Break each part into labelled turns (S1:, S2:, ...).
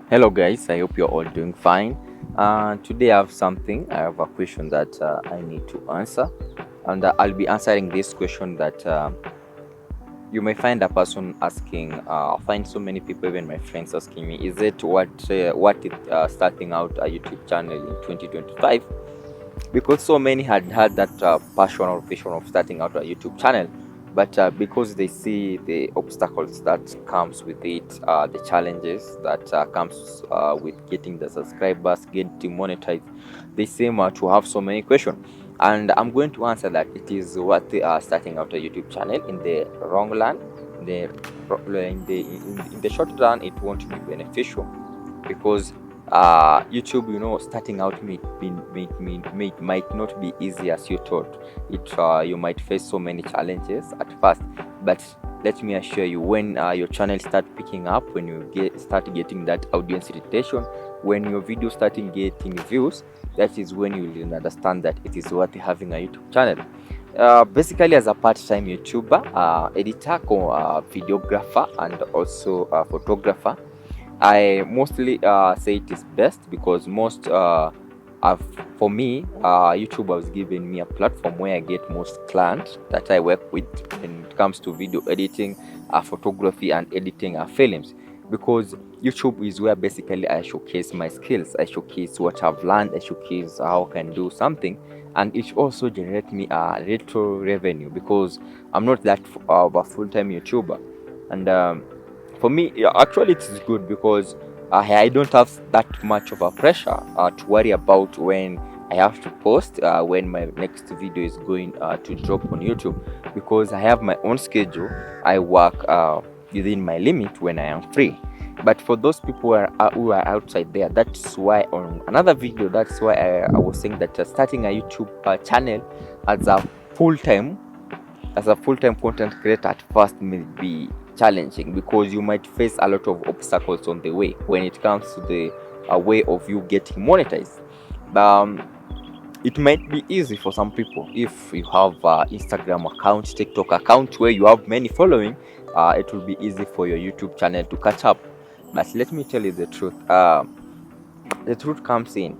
S1: Hello guys, I hope you're all doing fine. Today I have a question that I need to answer, and I'll be answering this question that you may find a person asking. I find so many people, even my friends, asking me, "Is it what is starting out a YouTube channel in 2025?" Because so many had that passion or vision of starting out a YouTube channel, but because they see the obstacles that comes with it, the challenges that comes with getting the subscribers, getting monetized, they seem to have so many questions. And I'm going to answer that it is what they are starting out a YouTube channel in the wrong run. The in the short run, it won't be beneficial because YouTube, starting out might not be easy as you thought. You might face so many challenges at first, but let me assure you, when your channel start picking up, when you start getting that audience retention, when your video starting getting views, that is when you will understand that it is worth having a YouTube channel. Basically, as a part-time YouTuber, editor, videographer, and also photographer, I mostly say it is best because have, for me, YouTube has given me a platform where I get most clients that I work with when it comes to video editing, photography, and editing films. Because YouTube is where basically I showcase my skills, I showcase what I've learned, I showcase how I can do something, and it also generates me a little revenue because I'm not that of a full-time YouTuber, and for me, yeah, actually it is good because I don't have that much of a pressure to worry about when I have to post, when my next video is going to drop on YouTube, because I have my own schedule. I work within my limit when I am free. But for those people who are outside there, that's why on another video, that's why I was saying that starting a YouTube channel as a full time full-time content creator at first may be challenging because you might face a lot of obstacles on the way when it comes to the way of you getting monetized. um, it might be easy for some people if you have Instagram account, TikTok account where you have many following. It will be easy for your YouTube channel to catch up, but let me tell you the truth. The truth comes in,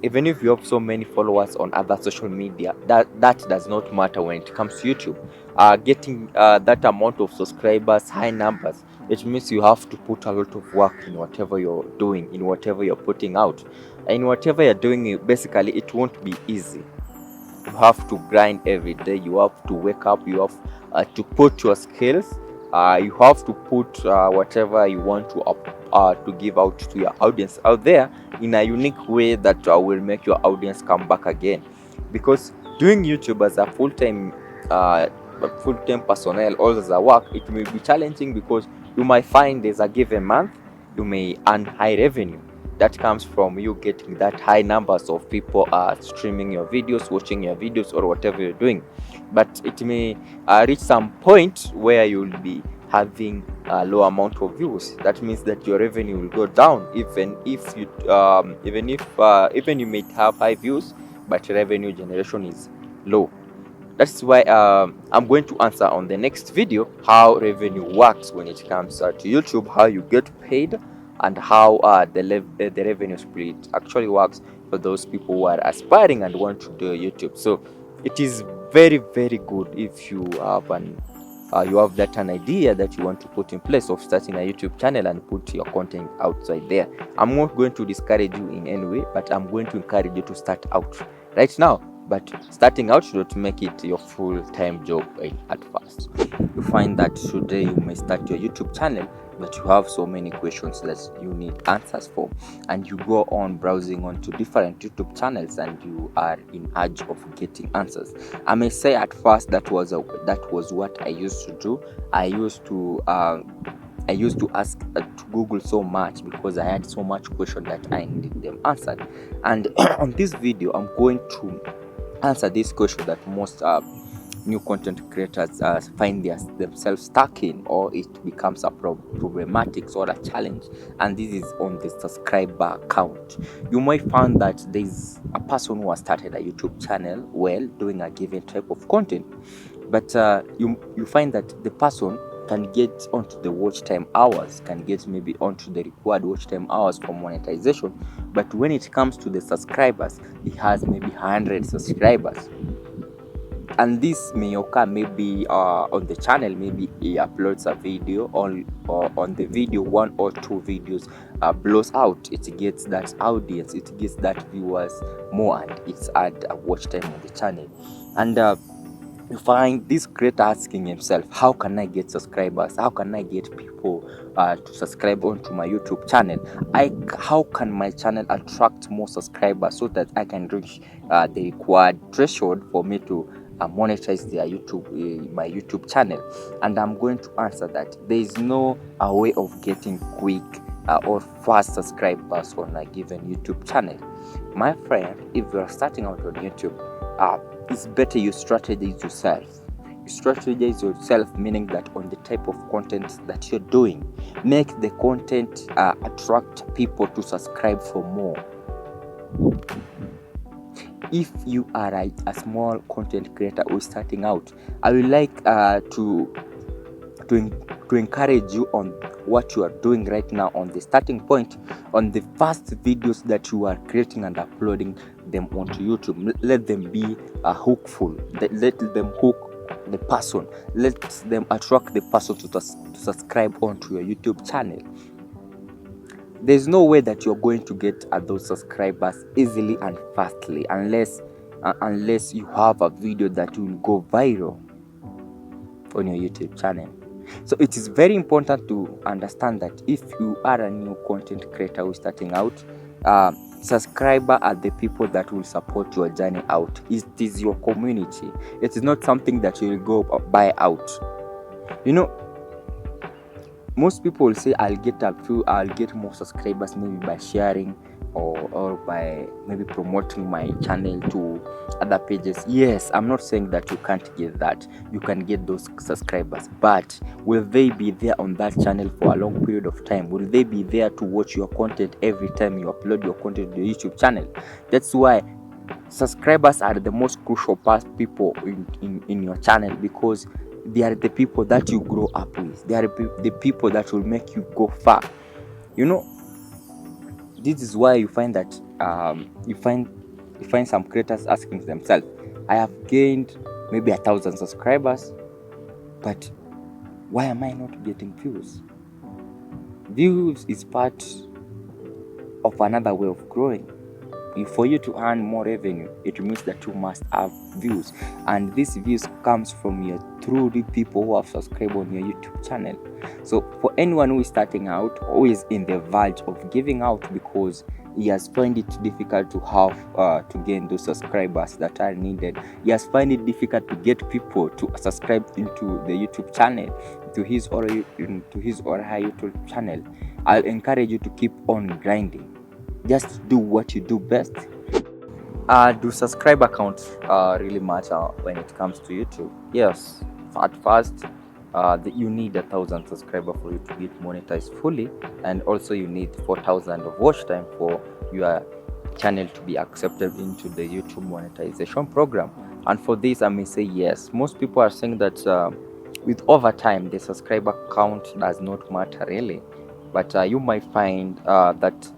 S1: even if you have so many followers on other social media, that does not matter when it comes to YouTube. Getting that amount of subscribers, high numbers, it means you have to put a lot of work in whatever you're doing, in whatever you're putting out, in whatever you're doing. Basically, it won't be easy. You have to grind every day. You have to wake up. You have to put your skills. You have to put whatever you want to give out to your audience out there in a unique way that will make your audience come back again. Because doing YouTube as a full-time personnel or as a work, it may be challenging because you might find there's a given month you may earn high revenue that comes from you getting that high numbers of people streaming your videos, watching your videos, or whatever you're doing. But it may reach some point where you'll be having a low amount of views. That means that your revenue will go down, even you may have high views, but revenue generation is low. That's why I'm going to answer on the next video how revenue works when it comes to YouTube, how you get paid, and how the revenue split actually works for those people who are aspiring and want to do YouTube. So it is very, very good if you have that an idea that you want to put in place of starting a YouTube channel and put your content outside there. I'm not going to discourage you in any way, but I'm going to encourage you to start out right now. But starting out should not make it your full-time job at first. You find that today you may start your YouTube channel, but you have so many questions that you need answers for, and you go on browsing onto different YouTube channels and you are in urge of getting answers. I may say at first that was what I used to do. I used to ask to Google so much because I had so much question that I needed them answered. And on this video, I'm going to answer this question that most new content creators find themselves stuck in, or it becomes a problematic or a challenge, and this is on the subscriber count. You might find that there's a person who has started a YouTube channel doing a given type of content, but you find that the person can get onto the watch time hours, can get maybe onto the required watch time hours for monetization. But when it comes to the subscribers, he has maybe 100 subscribers. And this may occur maybe on the channel. Maybe he uploads a video or on the video, 1 or 2 videos blows out. It gets that audience, it gets that viewers more, and it's add a watch time on the channel. And you find this creator asking himself, how can I get subscribers? How can I get people to subscribe onto my YouTube channel? How can my channel attract more subscribers so that I can reach the required threshold for me to monetize their my YouTube channel? And I'm going to answer that there is no way of getting quick or fast subscribers on a given YouTube channel. My friend, if you are starting out on YouTube, it's better you strategize yourself. You strategize yourself, meaning that on the type of content that you're doing, make the content attract people to subscribe for more. If you are a small content creator who is starting out, I would like to encourage you on what you are doing right now on the starting point, on the first videos that you are creating and uploading them onto YouTube. Let them be hookful. Let them hook the person. Let them attract the person to subscribe onto your YouTube channel. There's no way that you're going to get those subscribers easily and fastly unless you have a video that will go viral on your YouTube channel. So it is very important to understand that if you are a new content creator who is starting out, subscriber are the people that will support your journey out. It is your community. It is not something that you will go buy out. You know, most people will say I'll get more subscribers maybe by sharing or by maybe promoting my channel to other pages. Yes, I'm not saying that you can't get that. You can get those subscribers, but will they be there on that channel for a long period of time? Will they be there to watch your content every time you upload your content to the YouTube channel? That's why subscribers are the most crucial people in your channel, because they are the people that you grow up with. They are the people that will make you go far. You know, this is why you find that you find some creators asking themselves, I have gained maybe 1,000 subscribers, but why am I not getting views? Views is part of another way of growing. For you to earn more revenue, it means that you must have views, and these views comes from your truly people who have subscribed on your YouTube channel. So for anyone who is starting out, who is in the verge of giving out because he has found it difficult to have to gain those subscribers that are needed, he has found it difficult to get people to subscribe into the YouTube channel, to his or her YouTube channel, I'll encourage you to keep on grinding. Just do what you do best. Do subscriber counts really matter when it comes to YouTube? Yes. At first, you need 1,000 subscribers for you to get monetized fully, and also you need 4,000 of watch time for your channel to be accepted into the YouTube monetization program. And for this, I may say yes. Most people are saying that with over time, the subscriber count does not matter really, but you might find that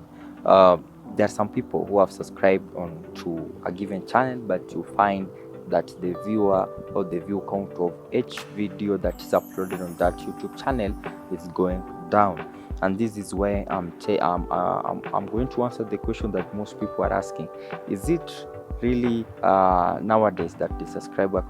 S1: there are some people who have subscribed on to a given channel, but you find that the viewer or the view count of each video that is uploaded on that YouTube channel is going down. And this is where I'm going to answer the question that most people are asking: is it really nowadays that the subscriber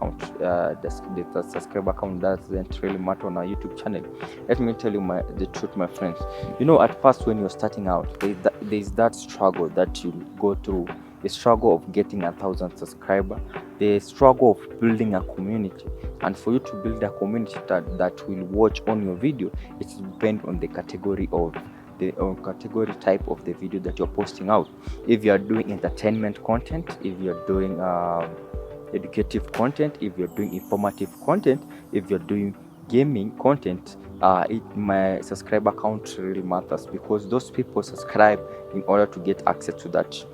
S1: count doesn't really matter on our YouTube channel? Let me tell you the truth, my friends. You know, at first when you're starting out, there's that struggle that you go through, the struggle of getting 1,000 subscribers, the struggle of building a community. And for you to build a community that will watch on your video, it depends on the category of the category type of the video that you're posting out. If you are doing entertainment content, if you're doing educative content, if you're doing informative content, if you're doing gaming content, my subscriber count really matters, because those people subscribe in order to get access to that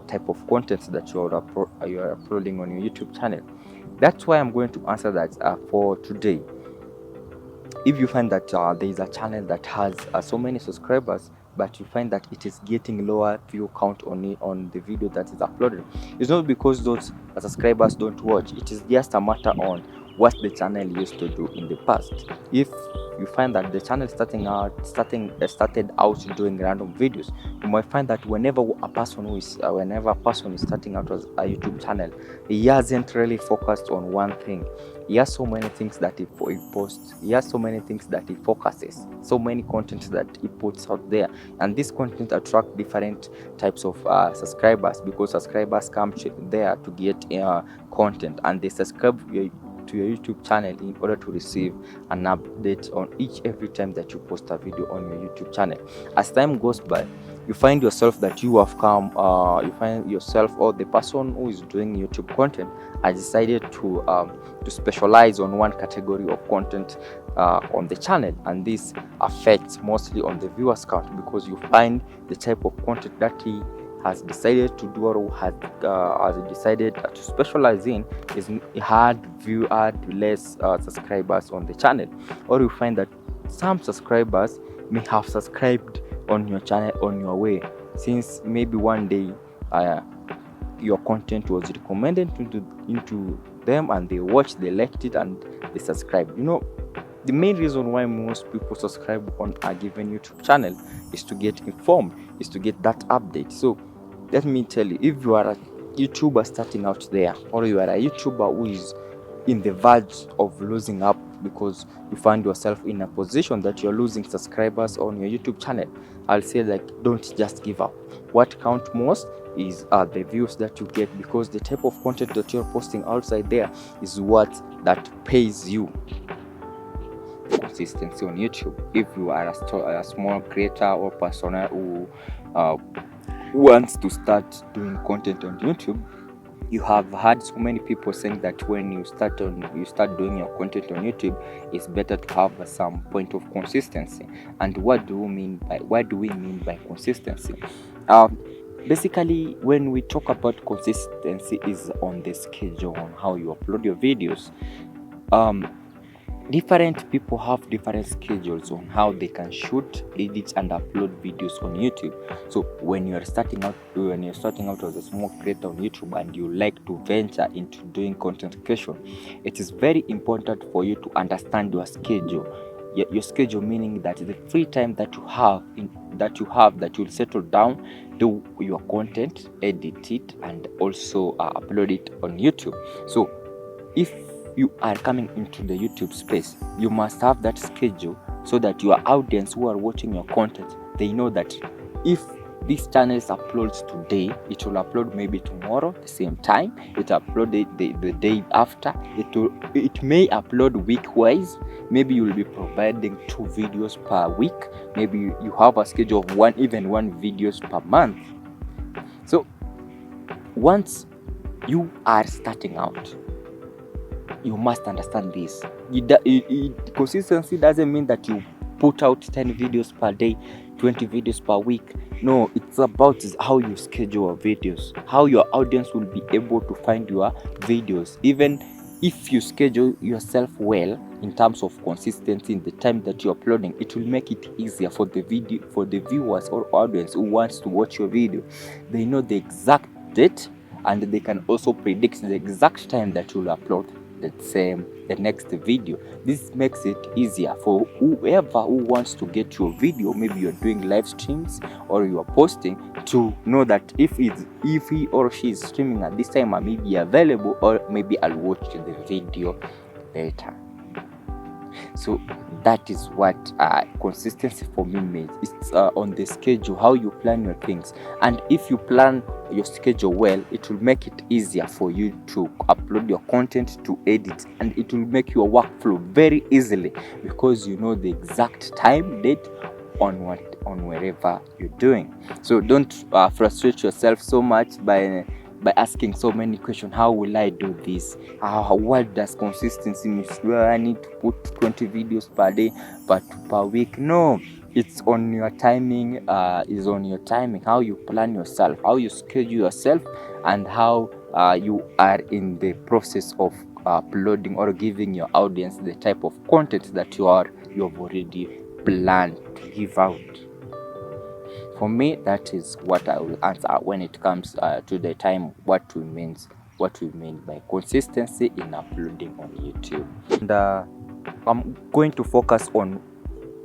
S1: type of content that you are uploading on your YouTube channel. That's why I'm going to answer that for today. if you find that there is a channel that has so many subscribers, but you find that it is getting lower view count on the video that is uploaded, it's not because those subscribers don't watch. It is just a matter on what the channel used to do in the past. If you find that the channel started out doing random videos, you might find that whenever a person is starting out as a YouTube channel, he hasn't really focused on one thing. He has so many things that he posts. He has so many things that he focuses, so many content that he puts out there, and this content attract different types of subscribers, because subscribers come there to get content, and they subscribe to your YouTube channel in order to receive an update on every time that you post a video on your YouTube channel. As time goes by, you find yourself that you find yourself, or the person who is doing YouTube content has decided to specialize on one category of content on the channel, and this affects mostly on the viewers count, because you find the type of content that he has decided to do, or has decided to specialize in, is had less subscribers on the channel. Or you find that some subscribers may have subscribed on your channel on your way, since maybe one day your content was recommended into them, and they watched, they liked it, and they subscribed. The main reason why most people subscribe on a given YouTube channel is to get informed, is to get that update. So let me tell you, if you are a YouTuber starting out there, or you are a YouTuber who is in the verge of losing up because you find yourself in a position that you're losing subscribers on your YouTube channel, I'll say, don't just give up. What counts most is the views that you get, because the type of content that you're posting outside there is what that pays you. Consistency on YouTube. If you are a small creator or person who wants to start doing content on YouTube, you have heard so many people saying that when you start doing your content on YouTube, it's better to have some point of consistency. And what do we mean by consistency? Basically, when we talk about consistency, is on the schedule, on how you upload your videos. Different people have different schedules on how they can shoot, edit, and upload videos on YouTube. So when you're starting out as a small creator on YouTube, and you like to venture into doing content creation, it is very important for you to understand your schedule. Your schedule, meaning that the free time that you'll settle down, do your content, edit it, and also upload it on YouTube. So if you are coming into the YouTube space, you must have that schedule, so that your audience who are watching your content, they know that if this channel uploads today, it will upload maybe tomorrow the same time, it uploaded the day after, it may upload week-wise. Maybe you will be providing 2 videos per week, maybe you have a schedule of one videos per month. So once you are starting out, you must understand this. Consistency doesn't mean that you put out 10 videos per day, 20 videos per week. No, it's about how you schedule your videos, how your audience will be able to find your videos. Even if you schedule yourself well in terms of consistency in the time that you're uploading, it will make it easier for the viewers or audience who wants to watch your video. They know the exact date, and they can also predict the exact time that you'll upload the next video. This makes it easier for whoever who wants to get your video. Maybe you're doing live streams or you're posting, to know that if he or she is streaming at this time, I may be available, or maybe I'll watch the video later. So that is what consistency for me means. It's on the schedule, how you plan your things. And if you plan your schedule well, it will make it easier for you to upload your content, to edit, and it will make your workflow very easily, because you know the exact time, date on wherever you're doing. So don't frustrate yourself so much by asking so many questions. How will I do this? What does consistency mean? Well, I need to put 20 videos per day, but per week? No, it's on your timing. Is on your timing, how you plan yourself, how you schedule yourself, and how you are in the process of uploading or giving your audience the type of content that you have already planned to give out. For me, that is what I will answer when it comes to the time what we mean by consistency in uploading on YouTube. And I'm going to focus on,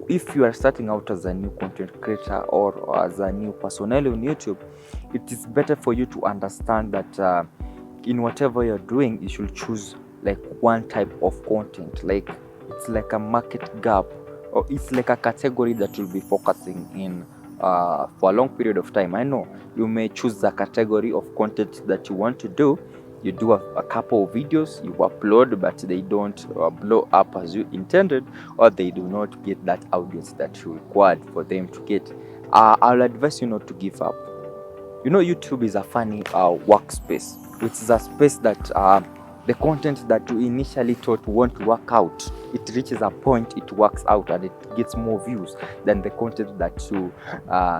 S1: if you are starting out as a new content creator or as a new personnel on YouTube, it is better for you to understand that in whatever you're doing, you should choose like one type of content. Like it's like a market gap, or it's like a category that you'll be focusing in for a long period of time. I know you may choose the category of content that you want to do. You do a couple of videos, you upload, but they don't blow up as you intended, or they do not get that audience that you required for them to get. I'll advise you not to give up. YouTube is a funny workspace, which is a space that the content that you initially thought won't work out, it reaches a point it works out and it gets more views than the content that you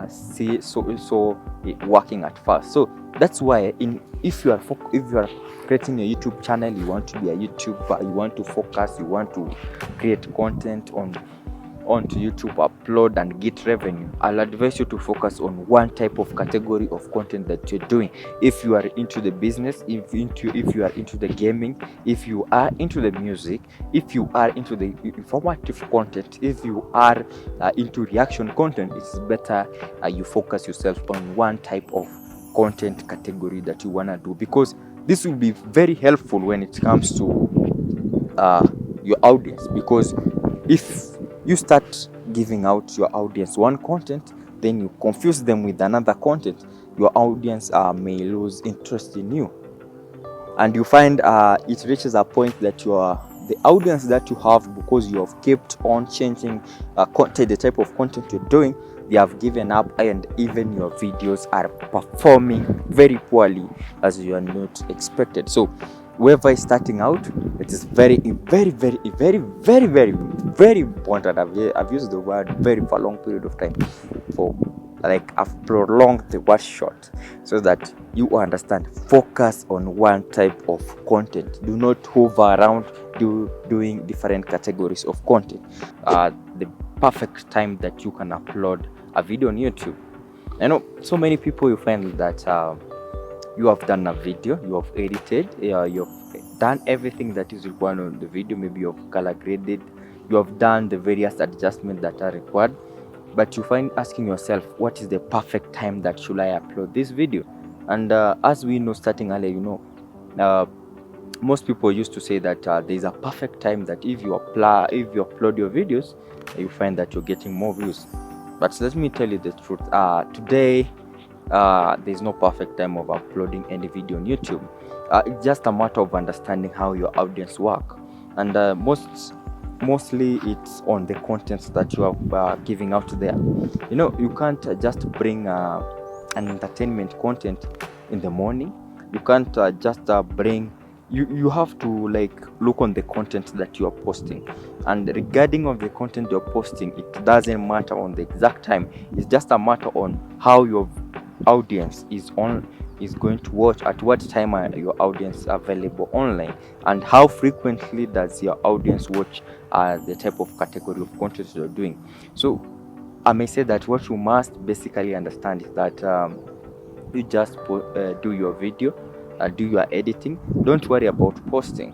S1: see so working at first. So that's why if you are creating a YouTube channel, you want to be a YouTuber, you want to focus, you want to create content onto YouTube, upload and get revenue, I'll advise you to focus on one type of category of content that you're doing. If you are into the business, if you are into the gaming, if you are into the music, if you are into the informative content, if you are into reaction content, it's better you focus yourself on one type of content category that you want to do, because this will be very helpful when it comes to your audience. Because if you start giving out your audience one content, then you confuse them with another content, your audience may lose interest in you, and you find it reaches a point that the audience that you have, because you have kept on changing content, the type of content you're doing, they have given up, and even your videos are performing very poorly as you are not expected. So whoever is starting out, it is very important. I've used the word very for a long period of time, for like I've prolonged the word short, so that you understand. Focus on one type of content. Do not hover around doing different categories of content. The perfect time that you can upload a video on YouTube. I know so many people, you find that you have done a video, you have edited, you've done everything that is required on the video. Maybe you have color graded, you have done the various adjustments that are required, but you find asking yourself, what is the perfect time that should I upload this video? And as we know, starting earlier, most people used to say that there is a perfect time that if you upload your videos, you find that you're getting more views. But let me tell you the truth. Today, there's no perfect time of uploading any video on YouTube. It's just a matter of understanding how your audience work, and mostly it's on the contents that you are giving out there. You can't just bring an entertainment content in the morning. You can't just bring. You have to look on the content that you are posting, and regarding of the content you're posting, it doesn't matter on the exact time. It's just a matter on how your audience is going to watch, at what time are your audience available online, and how frequently does your audience watch the type of category of content you're doing. So I may say that what you must basically understand is that you just do your video, do your editing. Don't worry about posting.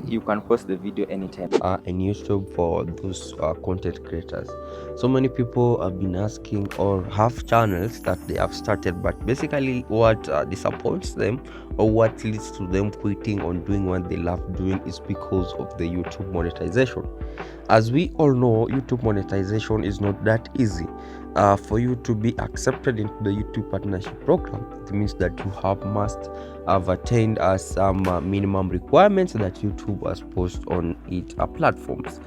S1: You can post the video anytime.
S2: And YouTube for those content creators. So many people have been asking or have channels that they have started, but basically what disappoints them or what leads to them quitting on doing what they love doing is because of the YouTube monetization. As we all know, YouTube monetization is not that easy. For you to be accepted into the YouTube partnership program, it means that you must have attained some minimum requirements that YouTube has posted on its platforms.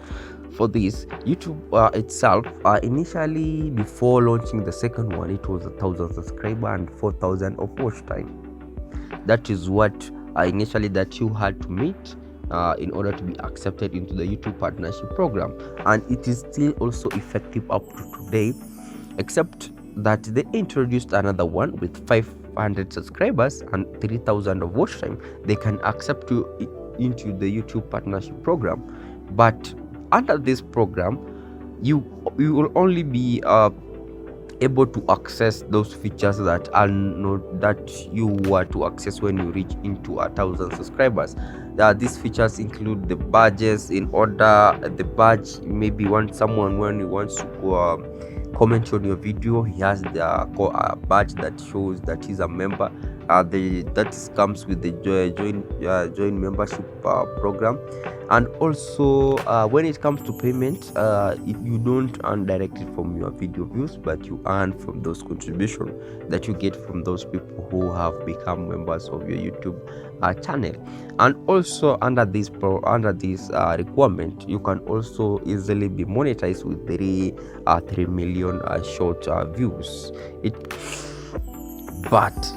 S2: For this, YouTube itself, initially before launching the second one, it was 1,000 subscribers and 4,000 of watch time. That is what initially that you had to meet in order to be accepted into the YouTube partnership program, and it is still also effective up to today, except that they introduced another one with 500 subscribers and 3,000 of watch time, they can accept you into the YouTube partnership program. But under this program, you will only be able to access those features that are not that you were to access when you reach into 1,000 subscribers. These features include the badges. In order, the badge, maybe someone when he wants to comment on your video, he has the badge that shows that he's a member. That comes with the join membership program. And also, when it comes to payment, you don't earn directly from your video views, but you earn from those contributions that you get from those people who have become members of your YouTube channel. And also, under this requirement, you can also easily be monetized with 3 million short views. But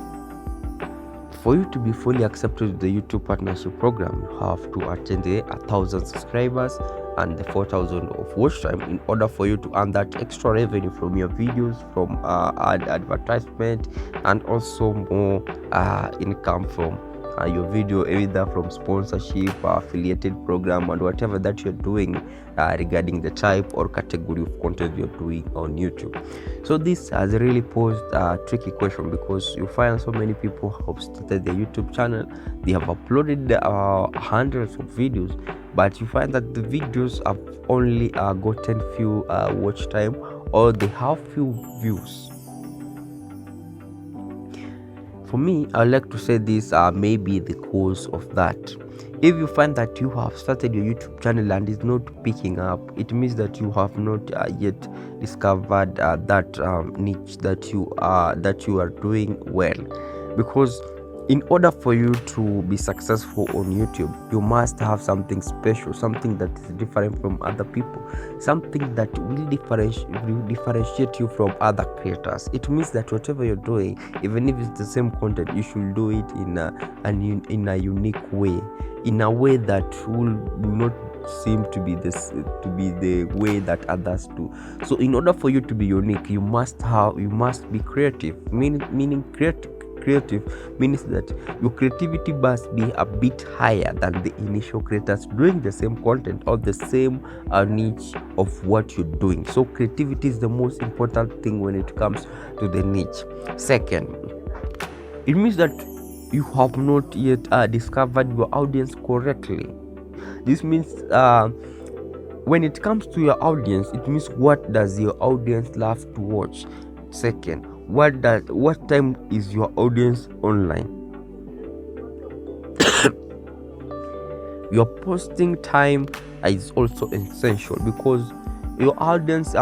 S2: for you to be fully accepted to the YouTube partnership program, you have to attain the 1,000 subscribers and the 4,000 of watch time in order for you to earn that extra revenue from your videos, from advertisement, and also more income from your video, either from sponsorship, affiliated program, and whatever that you're doing regarding the type or category of content you're doing on YouTube. So this has really posed a tricky question, because you find so many people have started their YouTube channel, they have uploaded hundreds of videos, but you find that the videos have only gotten few watch time, or they have few views. For me, I would like to say this may be the cause of that. If you find that you have started your YouTube channel and is not picking up, it means that you have not yet discovered that niche that you are doing well. Because in order for you to be successful on YouTube, you must have something special, something that is different from other people, something that will differentiate you from other creators. It means that whatever you're doing, even if it's the same content, you should do it in a unique way, in a way that will not seem to be the way that others do. So in order for you to be unique, you must be creative. Meaning creative means that your creativity must be a bit higher than the initial creators doing the same content or the same niche of what you're doing. So creativity is the most important thing when it comes to the niche. Second, it means that you have not yet discovered your audience correctly. This means when it comes to your audience, it means what does your audience love to watch. Second, what time is your audience online? Your posting time is also essential, because your audience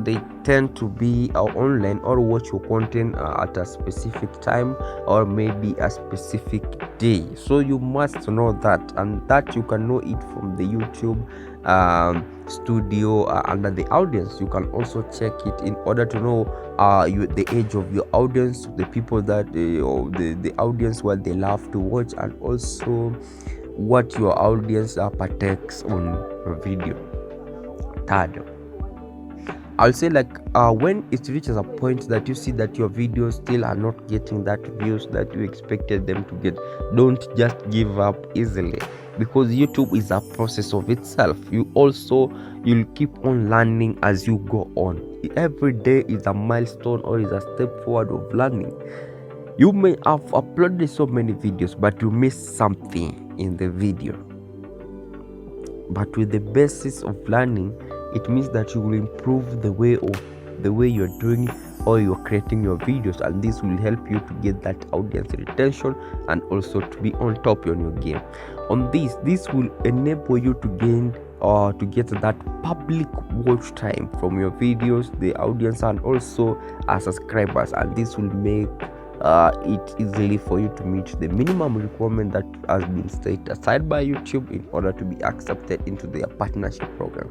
S2: they tend to be online or watch your content at a specific time or maybe a specific day. So you must know that, and that you can know it from the YouTube studio under the audience. You can also check it in order to know the age of your audience, the people that the audience, what they love to watch, and also what your audience partakes on your video. Third, I'll say when it reaches a point that you see that your videos still are not getting that views that you expected them to get, don't just give up easily, because YouTube is a process of itself. You'll keep on learning as you go on. Every day is a milestone or is a step forward of learning. You may have uploaded so many videos, but you missed something in the video. But with the basis of learning, it means that you will improve the way you're doing or you're creating your videos, and this will help you to get that audience retention and also to be on top on your game. On this will enable you to gain or to get that public watch time from your videos, the audience, and also subscribers, and this will make it easily for you to meet the minimum requirement that has been set aside by YouTube in order to be accepted into their partnership program.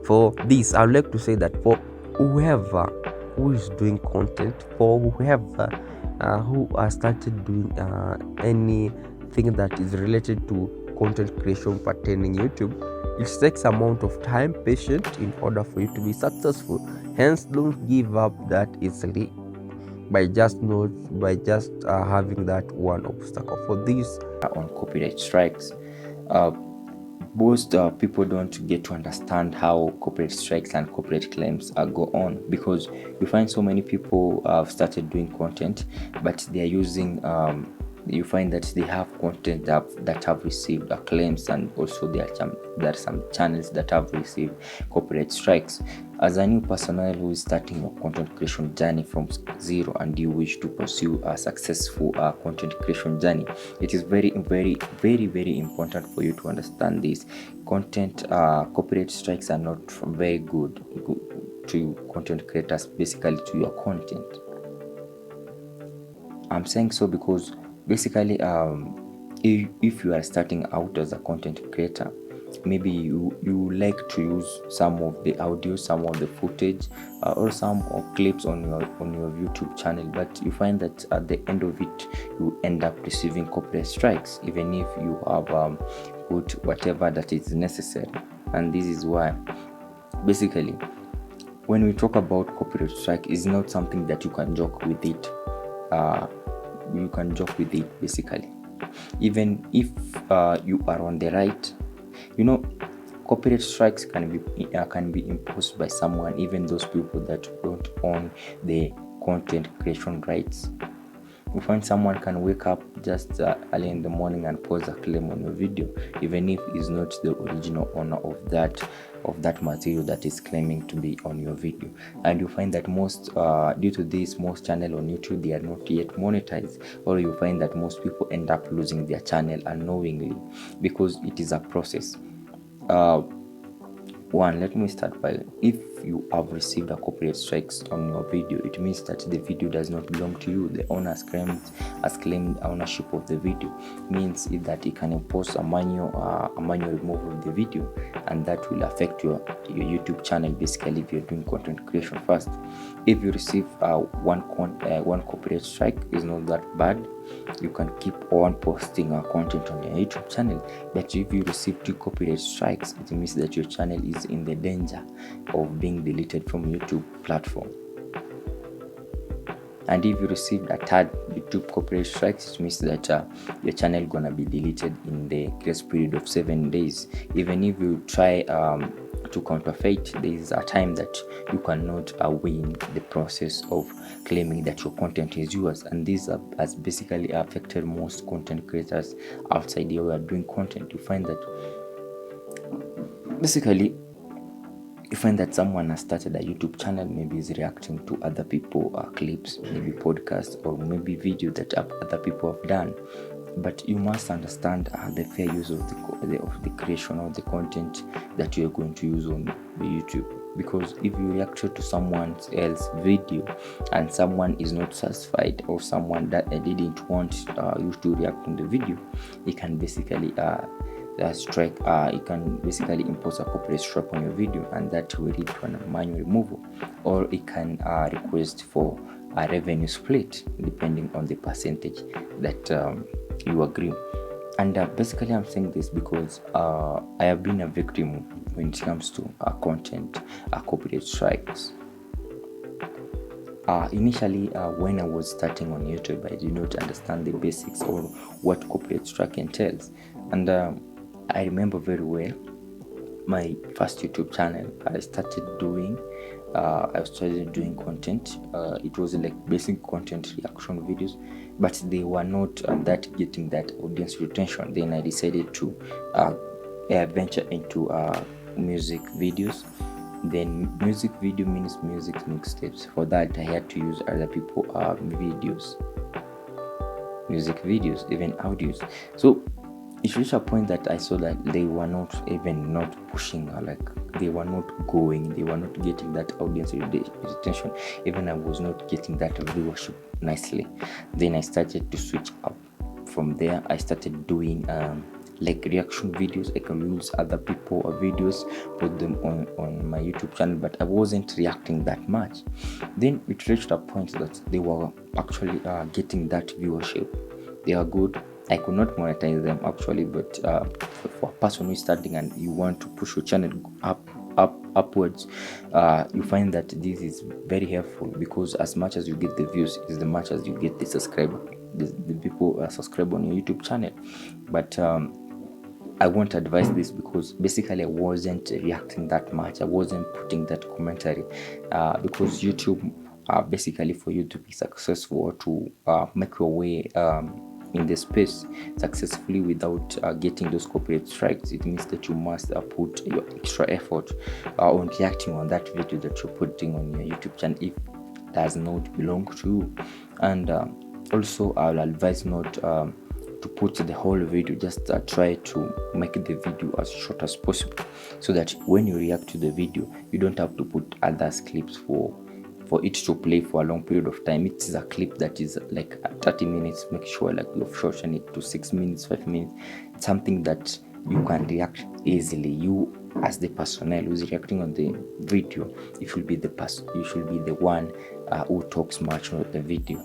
S2: For this, I would like to say that for whoever who is doing content, for whoever who has started doing anything that is related to content creation pertaining YouTube, it takes amount of time, patience in order for you to be successful. Hence, don't give up that easily. by just having that one obstacle for this.
S1: On copyright strikes, most people don't get to understand how copyright strikes and copyright claims go on, because you find so many people have started doing content, but they are using you find that they have content that have received claims, and also there are some channels that have received copyright strikes. As a new personnel who is starting your content creation journey from zero, and you wish to pursue a successful content creation journey, it is very important for you to understand this. Copyright strikes are not very good to content creators, basically to your content. I'm saying so because basically if you are starting out as a content creator, maybe you like to use some of the audio, some of the footage, or some of clips on your YouTube channel, but you find that at the end of it you end up receiving copyright strikes, even if you have put whatever that is necessary. And this is why basically when we talk about copyright strike, is not something that you can joke with it. You can joke with it basically, even if you are on the right. Copyright strikes can be imposed by someone, even those people that don't own the content creation rights. You find someone can wake up just early in the morning and pose a claim on your video, even if he's not the original owner of that material that is claiming to be on your video. And you find that due to this, most channels on YouTube, they are not yet monetized, or you find that most people end up losing their channel unknowingly, because it is a process. Let me start by, if you have received a copyright strikes on your video, it means that the video does not belong to you. The owner has claimed ownership of the video. Means that it can impose a manual removal of the video, and that will affect your YouTube channel, basically, if you're doing content creation first. If you receive one copyright strike, is not that bad. You can keep on posting content on your YouTube channel. But if you receive 2 copyright strikes, it means that your channel is in the danger of being deleted from YouTube platform. And if you received a 3rd YouTube copyright strikes, it means that your channel gonna be deleted in the grace period of 7 days. Even if you try to counterfeit, there is a time that you cannot win the process of claiming that your content is yours. And this has basically affected most content creators outside here who are doing content. You find that basically someone has started a YouTube channel, maybe is reacting to other people clips, maybe podcasts, or maybe video that other people have done. But you must understand the fair use of the creation of the content that you are going to use on the YouTube. Because if you react to someone else's video and someone is not satisfied, or someone that didn't want you to react on the video, it can basically strike. It can basically impose a copyright strike on your video, and that will lead to a manual removal, or it can request for a revenue split depending on the percentage that you agree. And basically I'm saying this because I have been a victim when it comes to content copyright strikes. Initially, when I was starting on YouTube, I did not understand the basics or what copyright strike entails. And I remember very well my first YouTube channel. I started doing content. It was like basic content reaction videos, but they were not that getting that audience retention. Then I decided to venture into music videos. Then music video means music mixtapes. For that, I had to use other people music videos, even audios. So it reached a point that I saw that they were not pushing, they were not getting that audience retention. Even I was not getting that viewership nicely. Then I started to switch up. From there, I started doing reaction videos. I can use other people videos, put them on my YouTube channel, but I wasn't reacting that much. Then it reached a point that they were actually getting that viewership. They are good. I could not monetize them actually, but for a person who is starting and you want to push your channel up upwards, you find that this is very helpful, because as much as you get the views is the much as you get the subscriber, the people subscribe on your YouTube channel. But I won't advise this, because basically I wasn't reacting that much. I wasn't putting that commentary, because YouTube, basically for you to be successful, or to make your way in the space successfully without getting those copyright strikes, it means that you must put your extra effort on reacting on that video that you're putting on your YouTube channel if it does not belong to you. And also I'll advise not to put the whole video. Just try to make the video as short as possible, so that when you react to the video you don't have to put other clips for it to play for a long period of time. It is a clip that is like 30 minutes. Make sure like you've shortened it to 6 minutes, 5 minutes, something that you can react easily. You as the personnel who's reacting on the video, you should be the one who talks much on the video.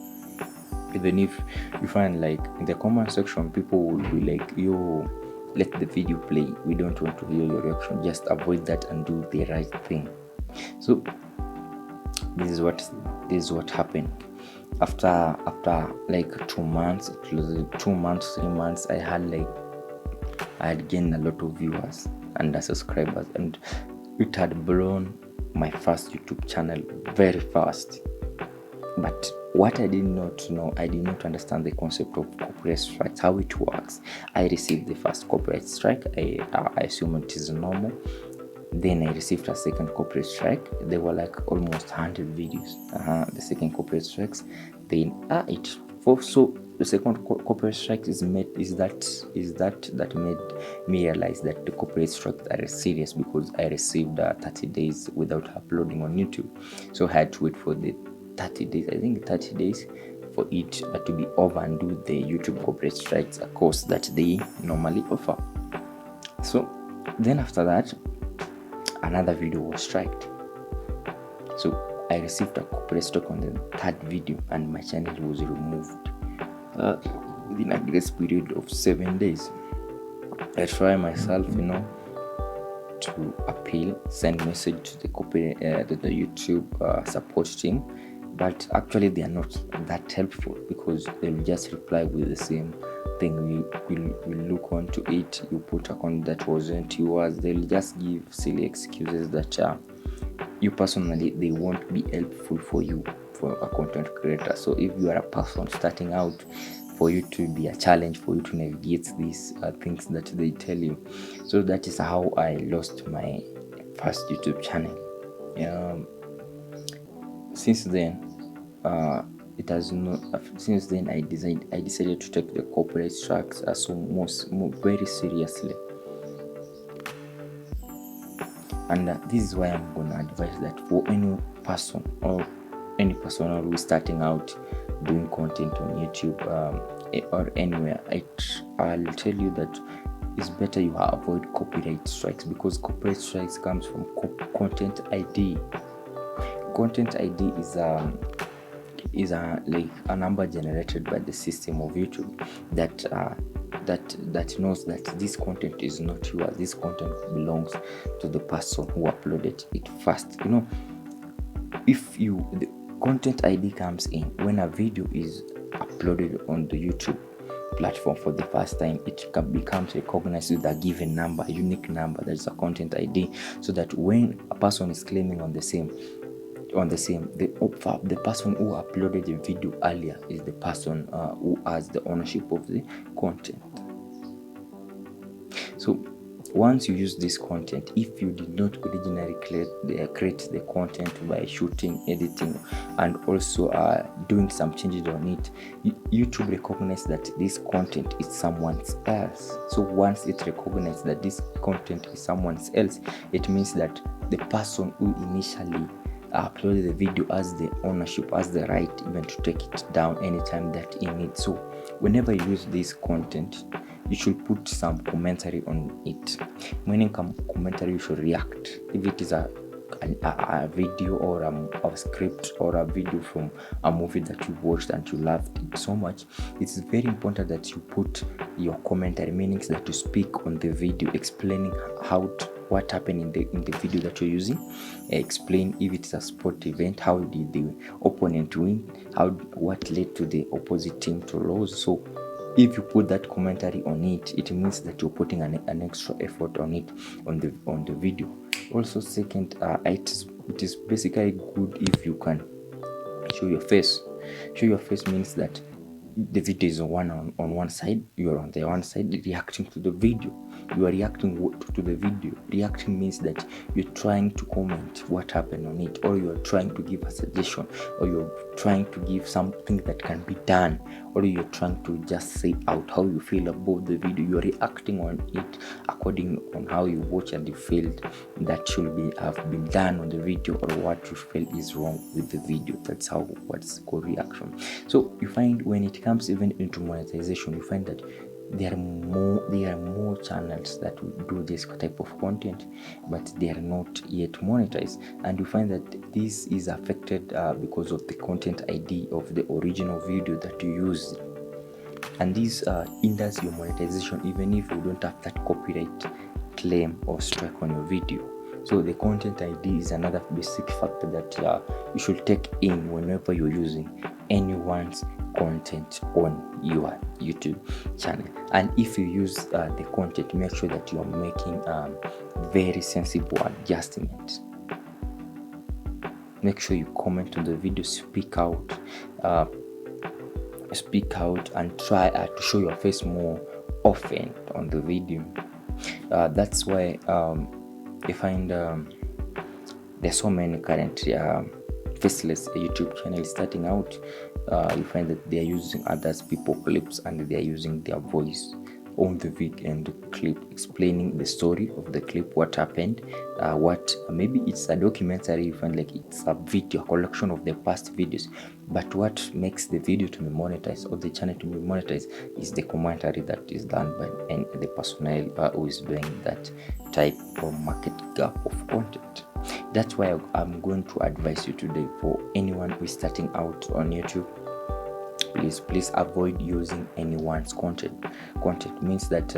S1: Even if you find like in the comment section people will be like, yo, let the video play, we don't want to hear your reaction, just avoid that and do the right thing. So this is what happened after like 2 months. It was 2 months, 3 months. I had gained a lot of viewers and subscribers, and it had blown my first YouTube channel very fast. But what I did not know, I did not understand the concept of copyright strikes, how it works. I received the first copyright strike. I assume it is normal. Then I received a second copyright strike. There were like almost 100 videos. The second copyright strikes. Then so the second copyright strike that made me realize that the copyright strikes are serious, because I received 30 days without uploading on YouTube. So I had to wait for the 30 days. I think 30 days for it to be over and do the YouTube copyright strikes, a course that they normally offer. So then after that, another video was striked. So I received a copyright strike on the third video, and my channel was removed within a grace period of 7 days. I try myself, to appeal, send message to the YouTube support team, but actually they are not that helpful, because they'll just reply with the same thing. We look onto it, you put a content that wasn't yours. They'll just give silly excuses that you personally, they won't be helpful for you, for a content creator. So if you are a person starting out, for you to be a challenge, for you to navigate these things that they tell you. So that is how I lost my first YouTube channel. Since then, since then I decided to take the copyright strikes very seriously. And this is why I'm gonna advise that for any person who is starting out doing content on YouTube or anywhere, I'll tell you that it's better you avoid copyright strikes, because copyright strikes comes from content ID. Content ID is a number generated by the system of YouTube that knows that this content is not yours. This content belongs to the person who uploaded it first. If the content ID comes in when a video is uploaded on the YouTube platform for the first time, it becomes recognized with a given number, a unique number, that is a content ID, so that when a person is claiming on the same, the person who uploaded the video earlier is the person who has the ownership of the content. So once you use this content, if you did not originally create the content by shooting, editing, and also doing some changes on it, YouTube recognizes that this content is someone else. So once it recognizes that this content is someone else, it means that the person who initially uploaded the video has the ownership, has the right even to take it down anytime that he needs. So whenever you use this content, you should put some commentary on it. Meaning commentary, you should react. If it is a video or a script or a video from a movie that you watched and you loved it so much, it's very important that you put your commentary, meaning that you speak on the video explaining what happened in the video that you're using, explain if it's a sport event, how did the opponent win, what led to the opposite team to lose. So if you put that commentary on it, it means that you're putting an extra effort on it, on the video. Also, second, it is basically good if you can show your face. Show your face means that the video is on one side, you are on the one side reacting to the video. You are reacting to the video. Reacting means that you're trying to comment what happened on it, or you're trying to give a suggestion, or you're trying to give something that can be done, or you're trying to just say out how you feel about the video. You're reacting on it according on how you watch and you felt that should have been done on the video, or what you felt is wrong with the video. That's how what's called reaction. So you find when it comes even into monetization, you find that there are more channels that will do this type of content, but they are not yet monetized. And you find that this is affected because of the content ID of the original video that you use, and this hinders your monetization even if you don't have that copyright claim or strike on your video. So the content ID is another basic factor that you should take in whenever you're using anyone's content on your YouTube channel. And if you use the content, make sure that you are making very sensible adjustments. Make sure you comment on the video, speak out and try to show your face more often on the video. That's why I find there's so many current faceless YouTube channels starting out. You find that they are using others people clips, and they are using their voice on the video and the clip, explaining the story of the clip, what happened, what maybe it's a documentary. You find like it's a video, a collection of the past videos, but what makes the video to be monetized or the channel to be monetized is the commentary that is done by the personnel who is doing that type of market gap of content. That's why I'm going to advise you today, for anyone who is starting out on YouTube, please avoid using anyone's content. Content means that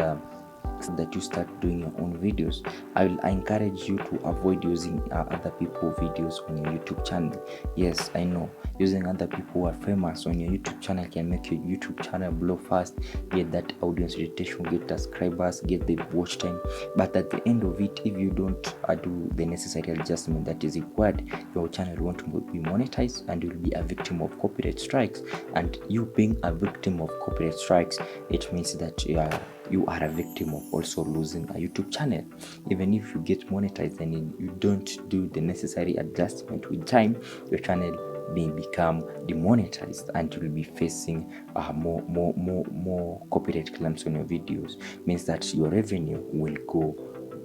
S1: you start doing your own videos. I encourage you to avoid using other people's videos on your YouTube channel. Yes, I know using other people who are famous on your YouTube channel can make your YouTube channel blow fast, get that audience retention, get subscribers, get the watch time. But at the end of it, if you don't do the necessary adjustment that is required, your channel won't be monetized, and you'll be a victim of copyright strikes. And you being a victim of copyright strikes, it means that you are a victim of also losing a YouTube channel. Even if you get monetized and you don't do the necessary adjustment with time, your channel may become demonetized, and you will be facing more copyright claims on your videos. Means that your revenue will go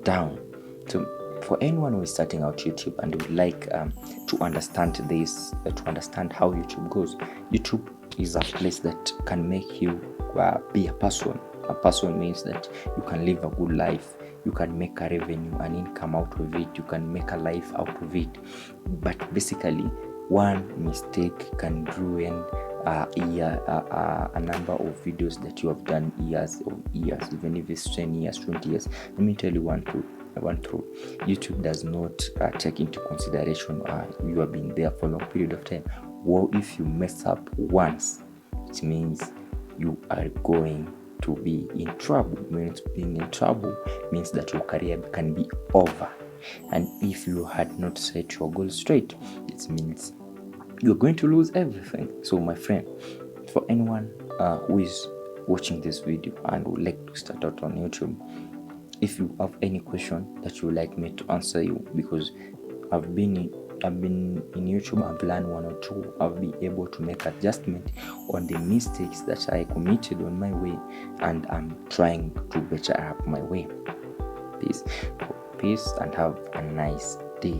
S1: down. So for anyone who is starting out YouTube and would like to understand this, to understand how YouTube goes, YouTube is a place that can make you be a person. A person means that you can live a good life, you can make a revenue, an income out of it, you can make a life out of it. But basically, one mistake can ruin a number of videos that you have done years, even if it's 10 years, 20 years. Let me tell you one truth. YouTube does not take into consideration you have been there for a long period of time. Well, if you mess up once, it means you are going to be in trouble. Being in trouble means that your career can be over. And if you had not set your goal straight, it means you're going to lose everything. So my friend, for anyone who is watching this video and would like to start out on YouTube, if you have any question that you would like me to answer you, because I've been in YouTube, I've learned one or two, I've been able to make adjustment on the mistakes that I committed on my way, and I'm trying to better up my way. Peace and have a nice day.